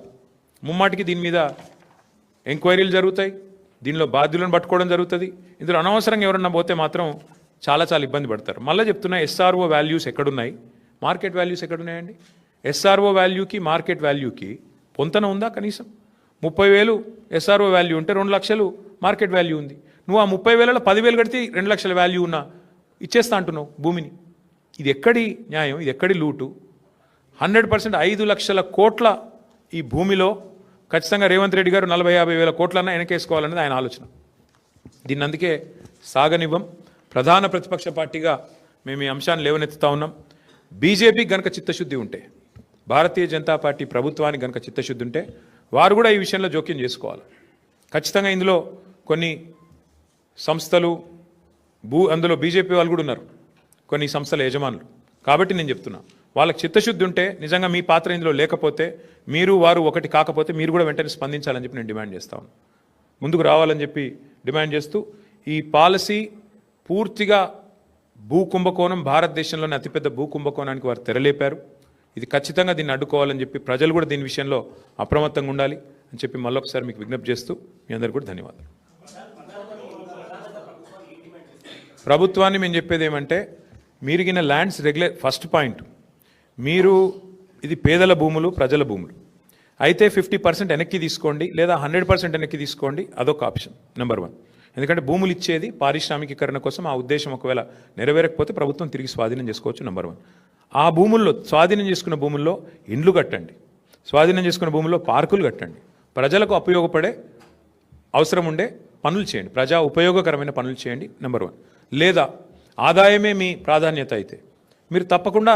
ముమ్మాటికి దీని మీద ఎంక్వైరీలు జరుగుతాయి, దీనిలో బాధ్యులను పట్టుకోవడం జరుగుతుంది. ఇందులో అనవసరంగా ఎవరన్నా పోతే మాత్రం చాలా ఇబ్బంది పడతారు. మళ్ళీ చెప్తున్నా, ఎస్ఆర్ఓ వాల్యూస్ ఎక్కడున్నాయి, మార్కెట్ వాల్యూస్ ఎక్కడున్నాయండి? ఎస్ఆర్ఓ వాల్యూకి మార్కెట్ వాల్యూకి పొంతన ఉందా? కనీసం 30,000 ఎస్ఆర్ఓ వాల్యూ ఉంటే 2 లక్షలు మార్కెట్ వాల్యూ ఉంది. నువ్వు ఆ 30,000లో 10,000 కడితే 2 లక్షల వాల్యూ ఉన్నా ఇచ్చేస్తా అంటున్నావు భూమిని. ఇది ఎక్కడి న్యాయం? ఇది ఎక్కడి లూటు? 100% 5 లక్షల కోట్ల ఈ భూమిలో ఖచ్చితంగా రేవంత్ రెడ్డి గారు 40-50 వేల కోట్లన్నా వెనకేసుకోవాలనేది ఆయన ఆలోచన. దీన్ని అందుకే సాగనివ్వం. ప్రధాన ప్రతిపక్ష పార్టీగా మేము ఈ అంశాన్ని లేవనెత్తుతా ఉన్నాం. బీజేపీకి గనక చిత్తశుద్ధి ఉంటే, భారతీయ జనతా పార్టీ ప్రభుత్వానికి గనక చిత్తశుద్ధి ఉంటే వారు కూడా ఈ విషయంలో జోక్యం చేసుకోవాలి. ఖచ్చితంగా ఇందులో కొన్ని సంస్థలు అందులో బీజేపీ వాళ్ళు కూడా ఉన్నారు, కొన్ని సంస్థల యజమానులు. కాబట్టి నేను చెప్తున్నా, వాళ్ళకి చిత్తశుద్ధి ఉంటే, నిజంగా మీ పాత్ర ఇందులో లేకపోతే, మీరు వారు ఒకటి కాకపోతే మీరు కూడా వెంటనే స్పందించాలని చెప్పి నేను డిమాండ్ చేస్తా ఉన్నాను. ముందుకు రావాలని చెప్పి డిమాండ్ చేస్తూ, ఈ పాలసీ పూర్తిగా భూ కుంభకోణం, భారతదేశంలోని అతిపెద్ద భూ కుంభకోణానికి వారు తెరలేపారు. ఇది ఖచ్చితంగా దీన్ని అడ్డుకోవాలని చెప్పి ప్రజలు కూడా దీని విషయంలో అప్రమత్తంగా ఉండాలి అని చెప్పి మళ్ళొకసారి మీకు విజ్ఞప్తి చేస్తూ మీ అందరికీ కూడా ధన్యవాదాలు. ప్రభుత్వాన్ని మేము చెప్పేది ఏమంటే, మీరిగిన ల్యాండ్స్ ఫస్ట్ పాయింట్, మీరు ఇది పేదల భూములు, ప్రజల భూములు అయితే 50% వెనక్కి తీసుకోండి, లేదా 100% వెనక్కి తీసుకోండి. అదొక ఆప్షన్ నెంబర్ 1. ఎందుకంటే భూములు ఇచ్చేది పారిశ్రామికీకరణ కోసం. ఆ ఉద్దేశం ఒకవేళ నెరవేరకపోతే ప్రభుత్వం తిరిగి స్వాధీనం చేసుకోవచ్చు. నెంబర్ 1. ఆ భూముల్లో, స్వాధీనం చేసుకున్న భూముల్లో ఇండ్లు కట్టండి, స్వాధీనం చేసుకున్న భూముల్లో పార్కులు కట్టండి, ప్రజలకు ఉపయోగపడే అవసరం ఉండే పనులు చేయండి, ప్రజా ఉపయోగకరమైన పనులు చేయండి. నెంబర్ 1. లేదా ఆదాయమే మీ ప్రాధాన్యత అయితే మీరు తప్పకుండా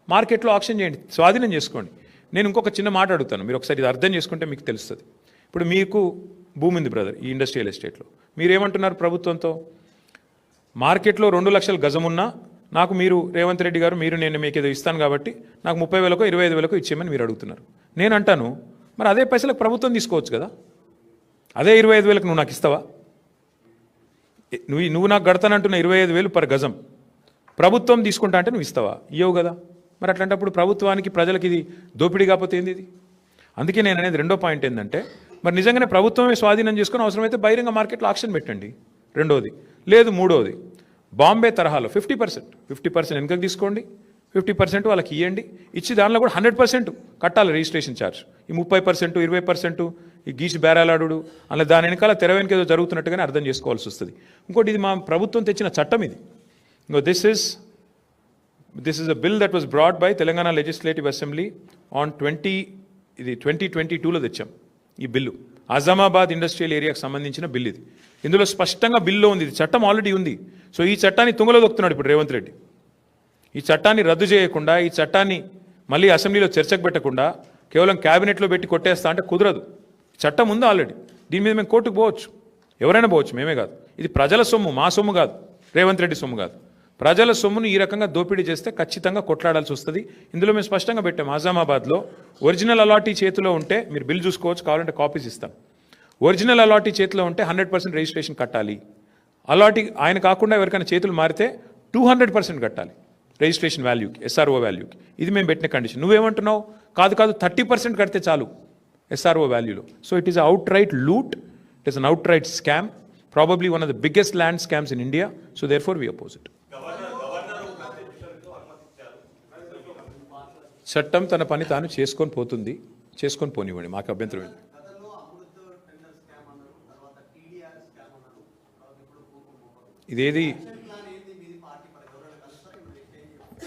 మార్కెట్లో ఆక్షన్ చేయండి, స్వాధీనం చేసుకోండి. నేను ఇంకొక చిన్న మాట అడుగుతాను, మీరు ఒకసారి ఇది అర్థం చేసుకుంటే మీకు తెలుస్తుంది. ఇప్పుడు మీకు భూమి ఉంది బ్రదర్, ఈ ఇండస్ట్రియల్ ఎస్టేట్లో మీరేమంటున్నారు ప్రభుత్వంతో? మార్కెట్లో 2 లక్షల గజం ఉన్నా నాకు మీరు రేవంత్ రెడ్డి గారు, నేను మీకు ఏదో ఇస్తాను కాబట్టి నాకు 30,000కో 25,000కో ఇచ్చేయమని మీరు అడుగుతున్నారు. నేను అంటాను, మరి అదే పైసలకు ప్రభుత్వం తీసుకోవచ్చు కదా, అదే 25,000కు నువ్వు నాకు ఇస్తావా? నువ్వు నాకు కడతానంటున్న 25,000 పర్ గజం ప్రభుత్వం తీసుకుంటా అంటే నువ్వు ఇస్తావా? ఇవ్వవు కదా. మరి అట్లాంటప్పుడు ప్రభుత్వానికి, ప్రజలకి ఇది దోపిడీ కాకపోతే ఏంది ఇది? అందుకే నేను అనేది రెండో పాయింట్ ఏంటంటే, మరి నిజంగానే ప్రభుత్వమే స్వాధీనం చేసుకుని అవసరమైతే బహిరంగ మార్కెట్లో ఆక్షన్ పెట్టండి. రెండోది. లేదు మూడోది, బాంబే తరహాలో 50% వెనుకకు తీసుకోండి, 50% వాళ్ళకి ఇవ్వండి. ఇచ్చి దానిలో కూడా 100% కట్టాలి రిజిస్ట్రేషన్ ఛార్జ్. ఈ 30%, 20% ఈ గీసి బేరాలాడు అలా దాని వెనకాల తెర వెనుక ఏదో జరుగుతున్నట్టుగానే అర్థం చేసుకోవాల్సి వస్తుంది. ఇంకోటి, ఇది మా ప్రభుత్వం తెచ్చిన చట్టం ఇది. ఇంకో this is a bill that was brought by Telangana Legislative Assembly on 2022లో తెచ్చాం ఈ బిల్లు. అజామాబాద్ ఇండస్ట్రియల్ ఏరియాకి సంబంధించిన బిల్ ఇది. ఇందులో స్పష్టంగా బిల్లో ఉంది, ఇది చట్టం ఆల్రెడీ ఉంది. సో ఈ చట్టాన్ని తుంగలో దొక్కుతున్నాడు ఇప్పుడు రేవంత్ రెడ్డి. ఈ చట్టాన్ని రద్దు చేయకుండా, ఈ చట్టాన్ని మళ్ళీ అసెంబ్లీలో చర్చకు పెట్టకుండా కేవలం క్యాబినెట్లో పెట్టి కొట్టేస్తా అంటే కుదరదు. చట్టం ఉంది ఆల్రెడీ, దీని మీద మేము కోర్టుకు పోవచ్చు, ఎవరైనా పోవచ్చు, మేమే కాదు. ఇది ప్రజల సొమ్ము, మా సొమ్ము కాదు, రేవంత్ రెడ్డి సొమ్ము కాదు. ప్రజల సొమ్మును ఈ రకంగా దోపిడీ చేస్తే ఖచ్చితంగా కొట్లాడాల్సి వస్తుంది. ఇందులో మేము స్పష్టంగా పెట్టాం, ఆజామాబాద్లో ఒరిజినల్ అలాటీ చేతిలో ఉంటే మీరు బిల్ చూసుకోవచ్చు, కావాలంటే కాపీస్ ఇస్తాం. ఒరిజినల్ అలాటీ చేతిలో ఉంటే 100% రిజిస్ట్రేషన్ కట్టాలి. అలాటీ ఆయన కాకుండా ఎవరికైనా చేతులు మారితే 200% కట్టాలి రిజిస్ట్రేషన్ వాల్యూకి, ఎస్ఆర్ఓ వాల్యూకి. ఇది మేము పెట్టిన కండిషన్. నువ్వేమంటున్నావు? కాదు 30% కడితే చాలు ఎస్ఆర్ఓ వాల్యూలో. So it is outright loot, it is an outright scam, probably one of the biggest land scams in India. So therefore we oppose it. చట్టం తన పని తాను చేసుకొని పోతుంది, చేసుకొని పోనివ్వండి, మాకు అభ్యంతరం ఏంటి? ఇదేది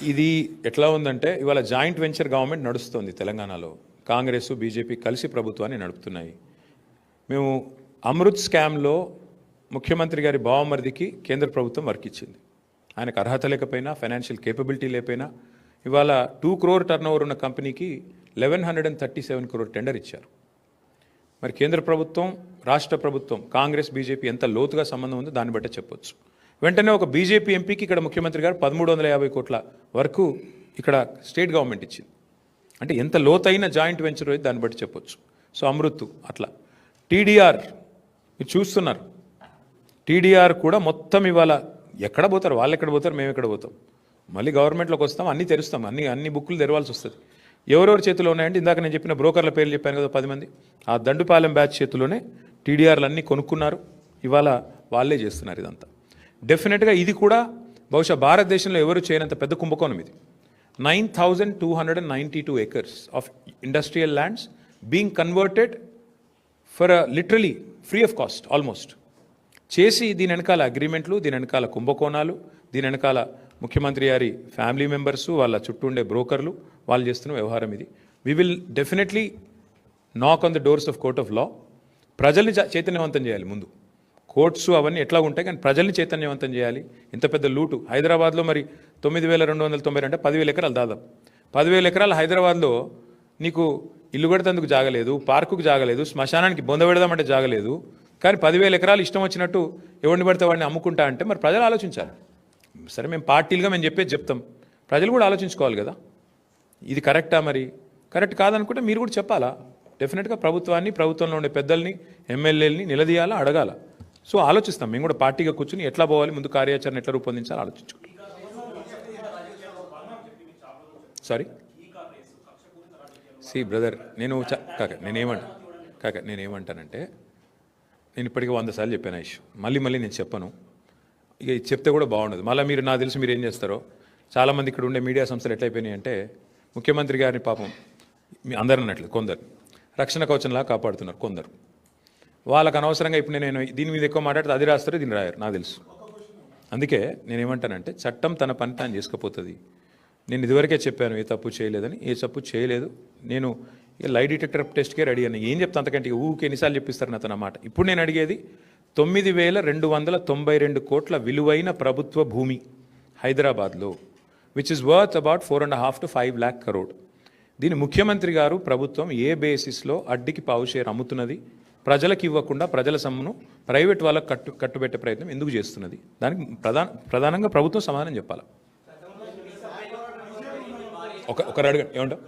ఇది ఎట్లా ఉందంటే ఇవాళ జాయింట్ వెంచర్ గవర్నమెంట్ నడుస్తుంది తెలంగాణలో. కాంగ్రెస్ బీజేపీ కలిసి ప్రభుత్వాన్ని నడుపుతున్నాయి. మేము అమృత్ స్కామ్లో ముఖ్యమంత్రి గారి బావమరిదికి కేంద్ర ప్రభుత్వం వర్క్ ఇచ్చింది. ఆయనకు అర్హత లేకపోయినా, ఫైనాన్షియల్ కేపబిలిటీ లేకపోయినా ఇవాళ 2 crore టర్నోవర్ ఉన్న కంపెనీకి 1137 crore టెండర్ ఇచ్చారు. మరి కేంద్ర ప్రభుత్వం, రాష్ట్ర ప్రభుత్వం, కాంగ్రెస్ బీజేపీ ఎంత లోతుగా సంబంధం ఉందో దాన్ని బట్టే చెప్పొచ్చు. వెంటనే ఒక బీజేపీ ఎంపీకి ఇక్కడ ముఖ్యమంత్రి గారు 1350 కోట్ల వరకు ఇక్కడ స్టేట్ గవర్నమెంట్ ఇచ్చింది. అంటే ఎంత లోతైన జాయింట్ వెంచర్ అయితే దాన్ని బట్టి చెప్పొచ్చు. సో అమృత్ అట్లా. టీడీఆర్ మీరు చూస్తున్నారు, టీడీఆర్ కూడా మొత్తం ఇవాళ ఎక్కడ పోతారు, వాళ్ళు ఎక్కడ పోతారు, మేము ఎక్కడ పోతాం. మళ్ళీ గవర్నమెంట్లోకి వస్తాం, అన్నీ తెరుస్తాం, అన్ని బుక్కులు తెరవాల్సి వస్తుంది. ఎవరెవరి చేతిలో ఉన్నాయంటే ఇందాక నేను చెప్పిన బ్రోకర్ల పేర్లు చెప్పాను కదా 10 మంది, ఆ దండుపాలెం బ్యాచ్ చేతిలోనే టీడీఆర్లు అన్నీ కొనుక్కున్నారు. ఇవాళ వాళ్ళే చేస్తున్నారు ఇదంతా. డెఫినెట్గా ఇది కూడా బహుశా భారతదేశంలో ఎవరు చేయనంత పెద్ద కుంభకోణం ఇది. 9,292 acres of industrial lands being converted for literally free of cost almost చేసి దీని వెనకాల అగ్రిమెంట్లు, దీని వెనకాల కుంభకోణాలు, దీని వెనకాల ముఖ్యమంత్రి గారి ఫ్యామిలీ మెంబర్స్, వాళ్ళ చుట్టూ ఉండే బ్రోకర్లు, వాళ్ళు చేస్తున్న వ్యవహారం ఇది. వి విల్ డెఫినెట్లీ నాక్ on the doors of court of law. ప్రజల్ని చైతన్యవంతం చేయాలి ముందు. కోర్ట్స్ అవన్నీ ఎట్లా ఉంటాయి కానీ ప్రజల్ని చైతన్యవంతం చేయాలి. ఇంత పెద్ద లూటు హైదరాబాద్లో మరి 9,290 అంటే 10,000 ఎకరాలు దాదాపు. 10,000 ఎకరాలు హైదరాబాద్లో నీకు ఇల్లు కడతందుకు జాగలేదు, పార్కుకు జాగలేదు, శ్మశానానికి బొంద పెడదామంటే జాగలేదు. కానీ 10,000 ఎకరాలు ఇష్టం వచ్చినట్టు ఎవరిని పడితే వాడిని అమ్ముకుంటా అంటే మరి ప్రజలు ఆలోచించాలి. సరే మేము పార్టీలుగా మేము చెప్పేది చెప్తాం, ప్రజలు కూడా ఆలోచించుకోవాలి కదా, ఇది కరెక్టా, మరి కరెక్ట్ కాదనుకుంటే మీరు కూడా చెప్పాలా. డెఫినెట్గా ప్రభుత్వాన్ని, ప్రభుత్వంలో ఉండే పెద్దల్ని, ఎమ్మెల్యేలని నిలదీయాలా, అడగాల. సో ఆలోచిస్తాం మేము కూడా పార్టీగా కూర్చుని ఎట్లా పోవాలి, ముందు కార్యాచరణ ఎట్లా రూపొందించాలి ఆలోచించుకుంటాం. సారీ సి బ్రదర్, నేనేమంటానంటే నేను ఇప్పటికీ 100 సార్లు చెప్పాను ఆ ఇష్యూ. మళ్ళీ నేను చెప్పను. ఇక చెప్తే కూడా బాగుండదు. మళ్ళీ మీరు నాకు తెలుసు మీరు ఏం చేస్తారో. చాలామంది ఇక్కడ ఉండే మీడియా సంస్థలు ఎట్లయిపోయినాయి అంటే ముఖ్యమంత్రి గారిని పాపం అందరు అన్నట్లు కొందరు రక్షణ కవచంలా కాపాడుతున్నారు కొందరు. వాళ్ళకు అనవసరంగా ఇప్పుడు నేను దీని మీద ఎక్కువ మాట్లాడితే అది రాస్తారు, దీన్ని రాయరు, నాకు తెలుసు. అందుకే నేనేమంటానంటే చట్టం తన పని తాను చేసుకపోతుంది. నేను ఇదివరకే చెప్పాను ఏ తప్పు చేయలేదని. ఏ తప్పు చేయలేదు. నేను లై డిటెక్టర్ టెస్ట్కే రెడీ అని ఏం చెప్తాను, అంతకంటే ఊరికి ఎన్నిసార్లు చెప్పిస్తారు నాతో మాట. ఇప్పుడు నేను అడిగేది 9,292 కోట్ల విలువైన ప్రభుత్వ భూమి హైదరాబాద్లో, which is worth about 4.5 to 5 lakh crore. దీని ముఖ్యమంత్రి గారు ప్రభుత్వం ఏ బేసిస్లో అడ్డికి పావు షేర్ అమ్ముతున్నది, ప్రజలకు ఇవ్వకుండా ప్రజల సొమ్మును ప్రైవేట్ వాళ్ళకు కట్టుబెట్టే ప్రయత్నం ఎందుకు చేస్తున్నది, దానికి ప్రధానంగా ప్రభుత్వం సమాధానం చెప్పాలి. ఒకరు అడగండి ఏమంటారు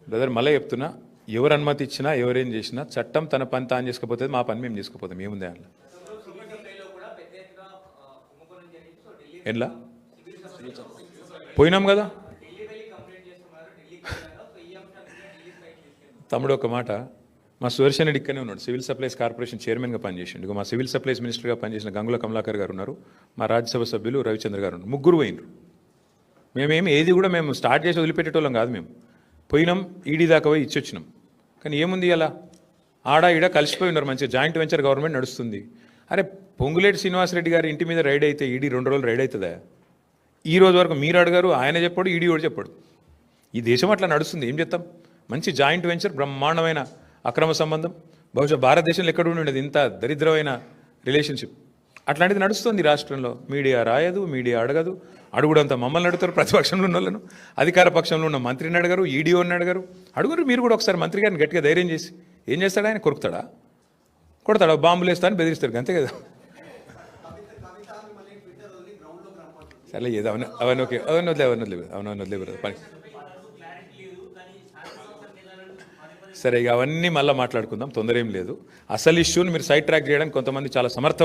బ్రదర్, మళ్ళీ చెప్తున్నా, ఎవరు అనుమతి ఇచ్చినా ఎవరేం చేసినా చట్టం తన పని తాను చేసుకపోతే మా పని మేము చేసుకుపోతాం. ఏముంది అందులో? ఎట్లా పోయినాం కదా తమ్ముడు. ఒక మాట, మా సుదర్శన్ రెడ్డి ఇక్కడనే ఉన్నాడు, సివిల్ సప్లైస్ కార్పొరేషన్ చైర్మన్గా పనిచేసిండు. మా సివిల్ సప్లైస్ మినిస్టర్గా పనిచేసిన గంగుల కమలాకర్ గారు ఉన్నారు, మా రాజ్యసభ సభ్యులు రవిచంద్ర గారు ఉన్నారు. ముగ్గురు పోయినరు. ఏది కూడా మేము స్టార్ట్ చేసి వదిలిపెట్టేటోళ్ళం కాదు. మేము పోయినాం, ఈడీ దాకా పోయి ఇచ్చొచ్చినాం. కానీ ఏముంది, అలా ఈడ కలిసిపోయి ఉన్నారు, మంచిగా జాయింట్ వెంచర్ గవర్నమెంట్ నడుస్తుంది. అరే పొంగులేటి శ్రీనివాసరెడ్డి గారి ఇంటి మీద రైడ్ అయితే ఈడీ 2 రోజులు రైడ్ అవుతుందా? ఈ రోజు వరకు మీరు అడగారు, ఆయన చెప్పాడు, ఈడీ కూడా చెప్పాడు. ఈ దేశం అట్లా నడుస్తుంది, ఏం చేస్తాం. మంచి జాయింట్ వెంచర్, బ్రహ్మాండమైన అక్రమ సంబంధం. బహుశా భారతదేశంలో ఎక్కడ ఉండేది ఇంత దరిద్రమైన రిలేషన్షిప్. అట్లాంటిది నడుస్తుంది రాష్ట్రంలో. మీడియా రాయదు, మీడియా అడగదు. అడుగుడంతా మమ్మల్ని అడుగుతారు, ప్రతిపక్షంలో ఉన్న వాళ్ళను. అధికార పక్షంలో ఉన్న మంత్రిని అడగరు, ఈడీఓని అడగరు. అడుగురు మీరు కూడా ఒకసారి మంత్రి గారిని గట్టిగా ధైర్యం చేసి. ఏం చేస్తాడు ఆయన? కొరుకుతాడా? కొడతాడా? బాంబులు వేస్తా అని బెదిరిస్తారు, అంతే కదా. సరే ఏదో అవన్నీ ఓకే, అవన్నీ వదిలేదు పని. సరే ఇక అవన్నీ మళ్ళీ మాట్లాడుకుందాం, తొందర ఏం లేదు. అసలు ఇష్యూని మీరు సైడ్ ట్రాక్ చేయడానికి కొంతమంది చాలా సమర్థవంతంగా